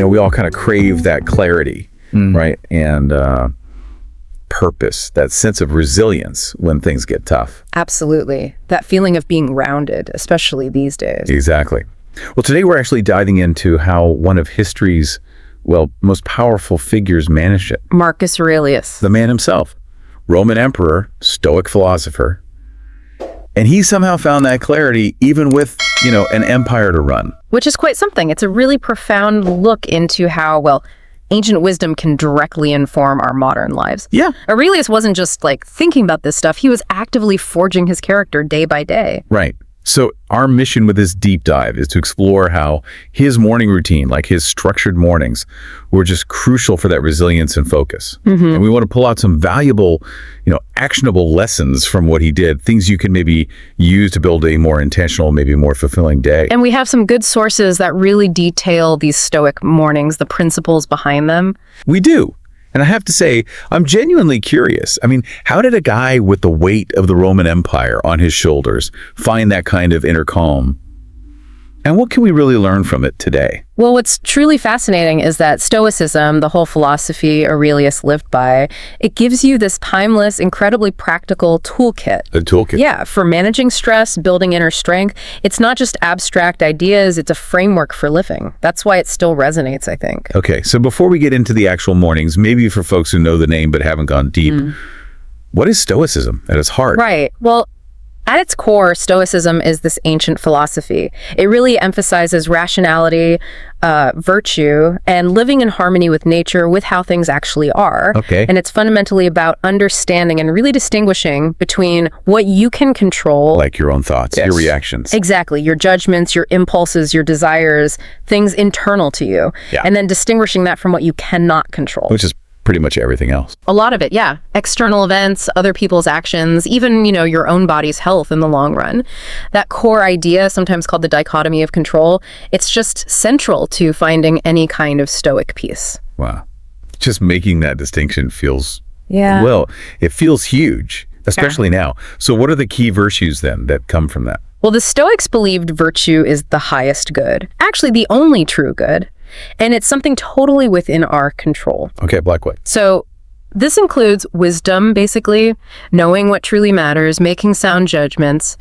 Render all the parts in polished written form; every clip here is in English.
we all kind of crave that clarity, right? And purpose, that sense of resilience when things get tough. Absolutely. That feeling of being grounded, especially these days. Exactly. Well, today we're actually diving into how one of history's, most powerful figures managed it. Marcus Aurelius. The man himself, Roman emperor, Stoic philosopher. And he somehow found that clarity even with, an empire to run. Which is quite something. It's a really profound look into how, ancient wisdom can directly inform our modern lives. Yeah. Aurelius wasn't just thinking about this stuff. He was actively forging his character day by day. Right. So our mission with this deep dive is to explore how his morning routine, like his structured mornings, were just crucial for that resilience and focus. And we want to pull out some valuable, actionable lessons from what he did, things you can maybe use to build a more intentional, maybe more fulfilling day. And we have some good sources that really detail these Stoic mornings, the principles behind them. We do. And I have to say, I'm genuinely curious. I mean, how did a guy with the weight of the Roman Empire on his shoulders find that kind of inner calm? And what can we really learn from it today? Well, what's truly fascinating is that Stoicism, the whole philosophy Aurelius lived by, it gives you this timeless, incredibly practical toolkit. A toolkit? Yeah, for managing stress, building inner strength. It's not just abstract ideas, it's a framework for living. That's why it still resonates, I think. Okay, so before we get into the actual mornings, maybe for folks who know the name but haven't gone deep, what is Stoicism at its heart? Right. Well, at its core, Stoicism is this ancient philosophy. It really emphasizes rationality, virtue, and living in harmony with nature, with how things actually are. Okay. And it's fundamentally about understanding and really distinguishing between what you can control. Like your own thoughts, your reactions. Exactly. Your judgments, your impulses, your desires, things internal to you. Yeah. And then distinguishing that from what you cannot control. Which is pretty much everything else. A lot of it, yeah. External events, other people's actions, even, your own body's health in the long run. That core idea, sometimes called the dichotomy of control, it's just central to finding any kind of Stoic peace. Wow. Just making that distinction feels, Yeah. it feels huge, especially now. So what are the key virtues then that come from that? Well, the Stoics believed virtue is the highest good, actually the only true good. And it's something totally within our control. Okay, black white. So this includes wisdom, basically, knowing what truly matters, making sound judgments,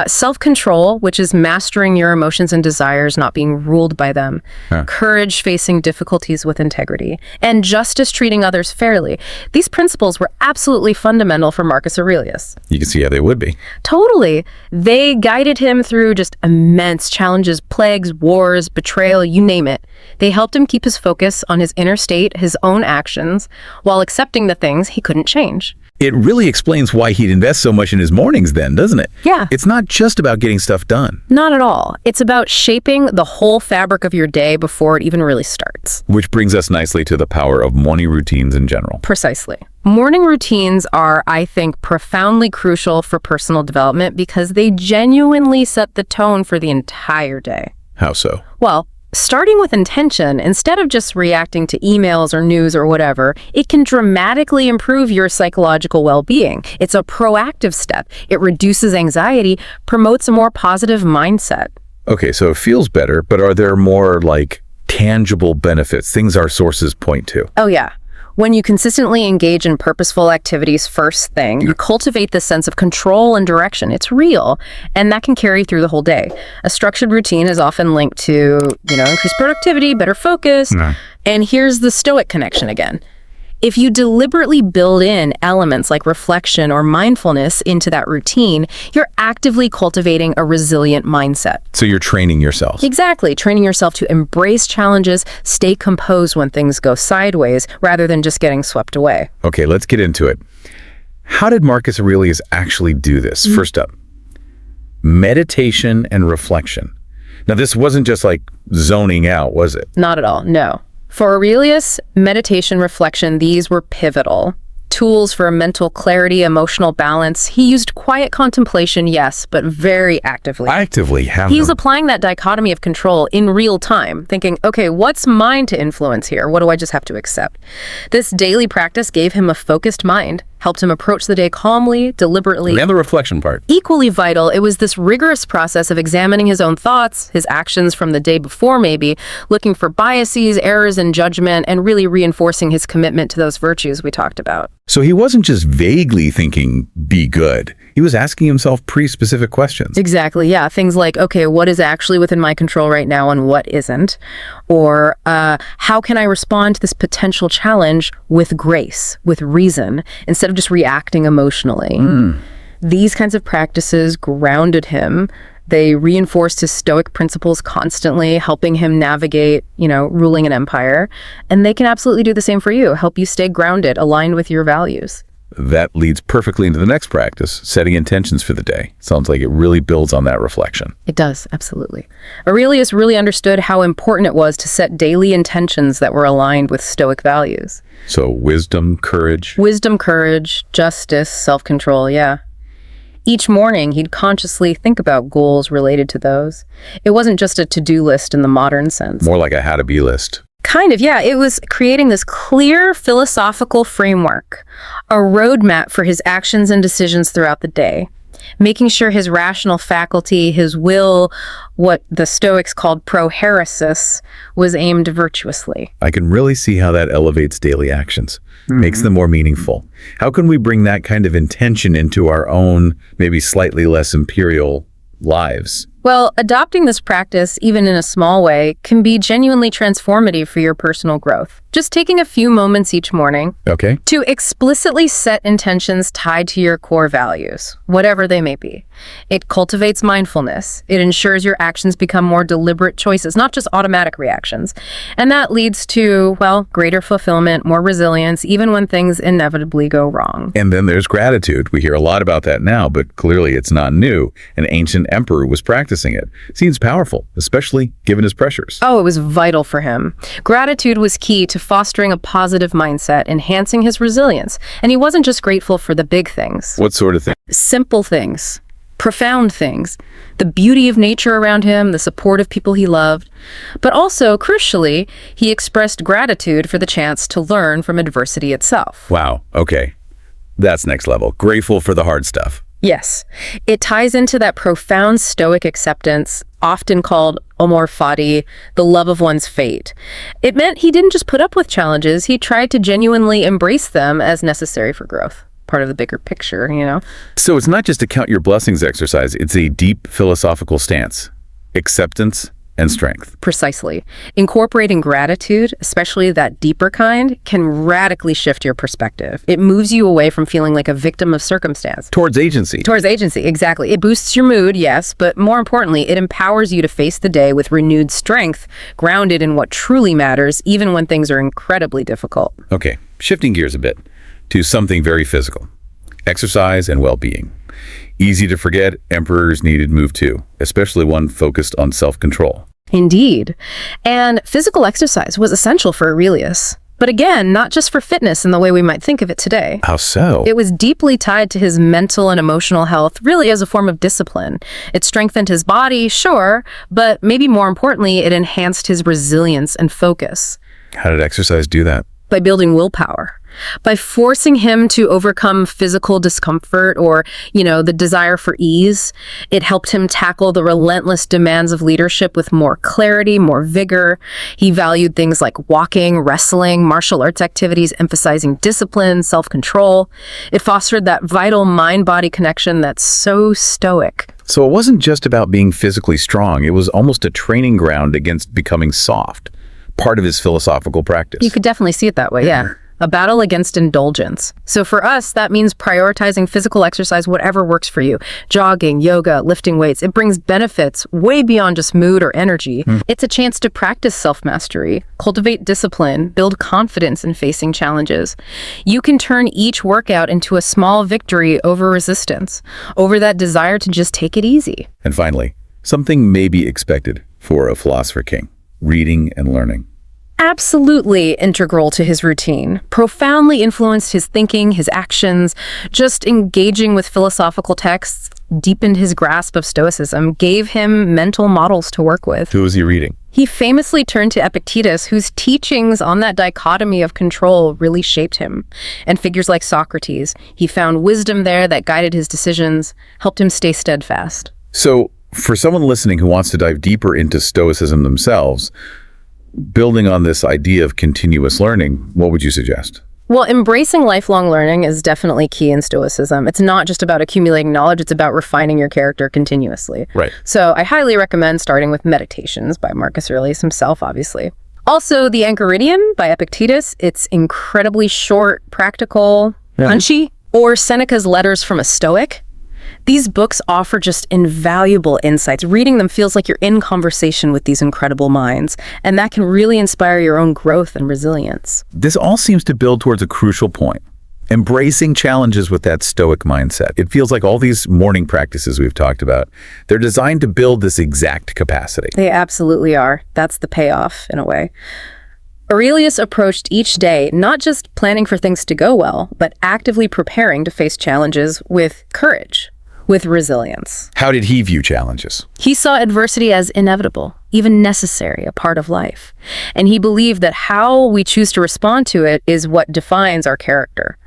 self-control, which is mastering your emotions and desires, not being ruled by them, courage, facing difficulties with integrity, and justice, treating others fairly. These principles were absolutely fundamental for Marcus Aurelius. You can see how they would be. Totally. They guided him through just immense challenges, plagues, wars, betrayal, you name it. They helped him keep his focus on his inner state, his own actions, while accepting the things he couldn't change. It really explains why he'd invest so much in his mornings then, doesn't it? Yeah. It's not just about getting stuff done. Not at all. It's about shaping the whole fabric of your day before it even really starts. Which brings us nicely to the power of morning routines in general. Precisely. Morning routines are, I think, profoundly crucial for personal development because they genuinely set the tone for the entire day. How so? Well, starting with intention, instead of just reacting to emails or news or whatever, it can dramatically improve your psychological well-being. It's a proactive step. It reduces anxiety, promotes a more positive mindset. Okay, so it feels better, but are there more tangible benefits, things our sources point to? Oh yeah. When you consistently engage in purposeful activities first thing, you cultivate this sense of control and direction. It's real, and that can carry through the whole day. A structured routine is often linked to, increased productivity, better focus. And here's the Stoic connection again. If you deliberately build in elements like reflection or mindfulness into that routine, you're actively cultivating a resilient mindset. So you're training yourself. Exactly. Training yourself to embrace challenges, stay composed when things go sideways, rather than just getting swept away. Okay, let's get into it. How did Marcus Aurelius actually do this? First up, meditation and reflection. Now, this wasn't just zoning out, was it? Not at all, no. For Aurelius, meditation, reflection, these were pivotal. Tools for mental clarity, emotional balance. He used quiet contemplation, yes, but very actively. He's applying that dichotomy of control in real time, thinking, okay, what's mine to influence here? What do I just have to accept? This daily practice gave him a focused mind. helped him approach the day calmly, deliberately. And the reflection part. Equally vital, it was this rigorous process of examining his own thoughts, his actions from the day before maybe, looking for biases, errors in judgment, and really reinforcing his commitment to those virtues we talked about. So he wasn't just vaguely thinking, be good. He was asking himself pretty specific questions. Exactly, yeah. Things like, okay, what is actually within my control right now and what isn't? Or how can I respond to this potential challenge with grace, with reason, instead of just reacting emotionally? These kinds of practices grounded him. They reinforced his Stoic principles constantly, helping him navigate, ruling an empire. And they can absolutely do the same for you, help you stay grounded, aligned with your values. That leads perfectly into the next practice, setting intentions for the day. Sounds like it really builds on that reflection. It does, absolutely. Aurelius really understood how important it was to set daily intentions that were aligned with Stoic values. So wisdom, courage. Wisdom, courage, justice, self-control, yeah. Each morning, he'd consciously think about goals related to those. It wasn't just a to-do list in the modern sense. More like a how-to-be list. Kind of, yeah. It was creating this clear philosophical framework, a roadmap for his actions and decisions throughout the day, making sure his rational faculty, his will, what the Stoics called prohairesis, was aimed virtuously. I can really see how that elevates daily actions, makes them more meaningful. How can we bring that kind of intention into our own, maybe slightly less imperial lives? Well, adopting this practice, even in a small way, can be genuinely transformative for your personal growth. Just taking a few moments each morning to explicitly set intentions tied to your core values, whatever they may be. It cultivates mindfulness. It ensures your actions become more deliberate choices, not just automatic reactions. And that leads to, greater fulfillment, more resilience, even when things inevitably go wrong. And then there's gratitude. We hear a lot about that now, but clearly it's not new. An ancient emperor was practicing it. Seems powerful, especially given his pressures. Oh, it was vital for him. Gratitude was key to fostering a positive mindset, enhancing his resilience. And he wasn't just grateful for the big things. What sort of things? Simple things, profound things, the beauty of nature around him, the support of people he loved. But also, crucially, he expressed gratitude for the chance to learn from adversity itself. Wow, okay. That's next level. Grateful for the hard stuff. Yes. It ties into that profound Stoic acceptance, often called amor fati, the love of one's fate. It meant he didn't just put up with challenges, he tried to genuinely embrace them as necessary for growth. Part of the bigger picture, So it's not just a count your blessings exercise, it's a deep philosophical stance. Acceptance and strength. Precisely. Incorporating gratitude, especially that deeper kind, can radically shift your perspective. It moves you away from feeling like a victim of circumstance. Towards agency. Towards agency, exactly. It boosts your mood, yes, but more importantly, it empowers you to face the day with renewed strength, grounded in what truly matters, even when things are incredibly difficult. Okay, shifting gears a bit to something very physical. Exercise and well-being. Easy to forget, emperors needed move too, especially one focused on self-control. Indeed. And physical exercise was essential for Aurelius. But again, not just for fitness in the way we might think of it today. How so? It was deeply tied to his mental and emotional health, really as a form of discipline. It strengthened his body, sure, but maybe more importantly, it enhanced his resilience and focus. How did exercise do that? By building willpower. By forcing him to overcome physical discomfort or, the desire for ease. It helped him tackle the relentless demands of leadership with more clarity, more vigor. He valued things like walking, wrestling, martial arts activities, emphasizing discipline, self-control. It fostered that vital mind-body connection that's so Stoic. So it wasn't just about being physically strong. It was almost a training ground against becoming soft. Part of his philosophical practice. You could definitely see it that way, yeah. A battle against indulgence. So for us, that means prioritizing physical exercise, whatever works for you. Jogging, yoga, lifting weights. It brings benefits way beyond just mood or energy. It's a chance to practice self-mastery, cultivate discipline, build confidence in facing challenges. You can turn each workout into a small victory over resistance, over that desire to just take it easy. And finally, something may be expected for a philosopher king. Reading and learning. Absolutely integral to his routine, profoundly influenced his thinking, his actions. Just engaging with philosophical texts deepened his grasp of Stoicism, gave him mental models to work with. Who was he reading? He famously turned to Epictetus, whose teachings on that dichotomy of control really shaped him. And figures like Socrates, he found wisdom there that guided his decisions, helped him stay steadfast. So, for someone listening who wants to dive deeper into Stoicism themselves, building on this idea of continuous learning, what would you suggest? Well, embracing lifelong learning is definitely key in Stoicism. It's not just about accumulating knowledge, it's about refining your character continuously. Right. So I highly recommend starting with Meditations by Marcus Aurelius himself, obviously. Also, The Enchiridion by Epictetus. It's incredibly short, practical, punchy. Or Seneca's Letters from a Stoic. These books offer just invaluable insights. Reading them feels like you're in conversation with these incredible minds, and that can really inspire your own growth and resilience. This all seems to build towards a crucial point. Embracing challenges with that Stoic mindset. It feels like all these morning practices we've talked about, they're designed to build this exact capacity. They absolutely are. That's the payoff, in a way. Aurelius approached each day not just planning for things to go well, but actively preparing to face challenges with courage, with resilience. How did he view challenges? He saw adversity as inevitable, even necessary, a part of life. And he believed that how we choose to respond to it is what defines our character.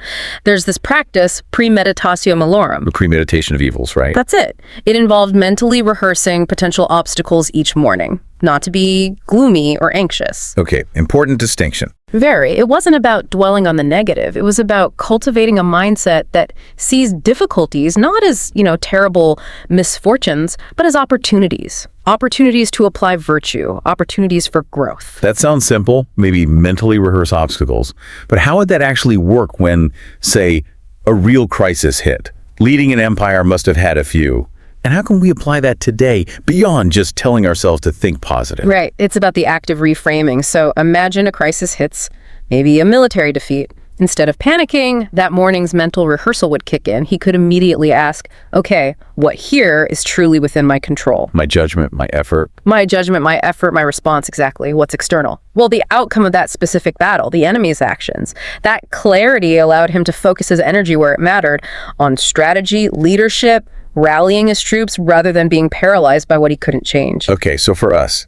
There's this practice, premeditatio malorum. The premeditation of evils, right? That's it. It involved mentally rehearsing potential obstacles each morning, not to be gloomy or anxious. Okay, important distinction. Very. It wasn't about dwelling on the negative. It was about cultivating a mindset that sees difficulties not as, terrible misfortunes, but as opportunities. Opportunities to apply virtue, opportunities for growth. That sounds simple, maybe mentally rehearse obstacles. But how would that actually work when, say, a real crisis hit? Leading an empire must have had a few. And how can we apply that today beyond just telling ourselves to think positive? Right. It's about the active reframing. So imagine a crisis hits, maybe a military defeat. Instead of panicking, that morning's mental rehearsal would kick in. He could immediately ask, okay, what here is truly within my control? My judgment, my effort. My judgment, my effort, my response, exactly. What's external? Well, the outcome of that specific battle, the enemy's actions. That clarity allowed him to focus his energy where it mattered, on strategy, leadership, rallying his troops, rather than being paralyzed by what he couldn't change. Okay, so for us,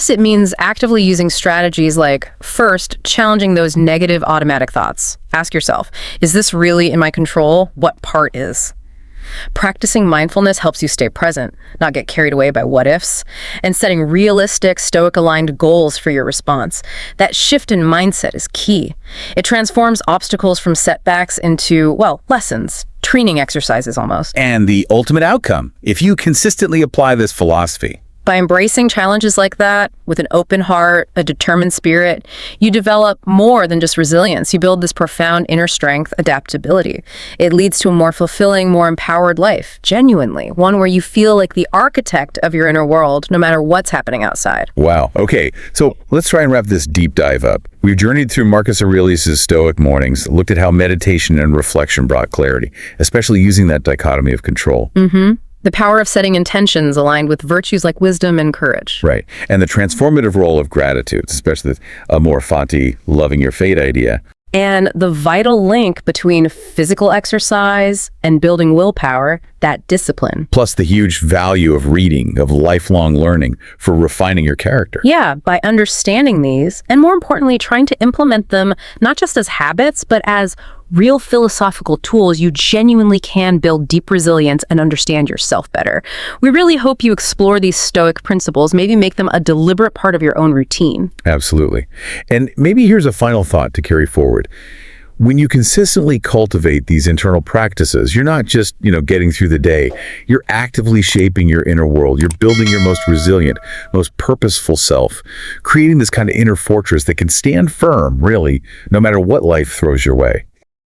it means actively using strategies like, first, challenging those negative automatic thoughts. Ask yourself, is this really in my control? What part is? Practicing mindfulness helps you stay present, not get carried away by what-ifs, and setting realistic, Stoic-aligned goals for your response. That shift in mindset is key. It transforms obstacles from setbacks into, lessons, training exercises almost. And the ultimate outcome, if you consistently apply this philosophy. By embracing challenges like that, with an open heart, a determined spirit, you develop more than just resilience. You build this profound inner strength, adaptability. It leads to a more fulfilling, more empowered life, genuinely. One where you feel like the architect of your inner world, no matter what's happening outside. Wow. Okay, so let's try and wrap this deep dive up. We've journeyed through Marcus Aurelius' Stoic mornings, looked at how meditation and reflection brought clarity, especially using that dichotomy of control. The power of setting intentions aligned with virtues like wisdom and courage. Right. And the transformative role of gratitude, especially the amor fati, loving your fate idea. And the vital link between physical exercise and building willpower, that discipline. Plus the huge value of reading, of lifelong learning for refining your character. Yeah, by understanding these, and more importantly, trying to implement them not just as habits, but as real philosophical tools, you genuinely can build deep resilience and understand yourself better. We really hope you explore these Stoic principles, maybe make them a deliberate part of your own routine. Absolutely. And maybe here's a final thought to carry forward. When you consistently cultivate these internal practices, you're not just, getting through the day. You're actively shaping your inner world. You're building your most resilient, most purposeful self, creating this kind of inner fortress that can stand firm, really, no matter what life throws your way.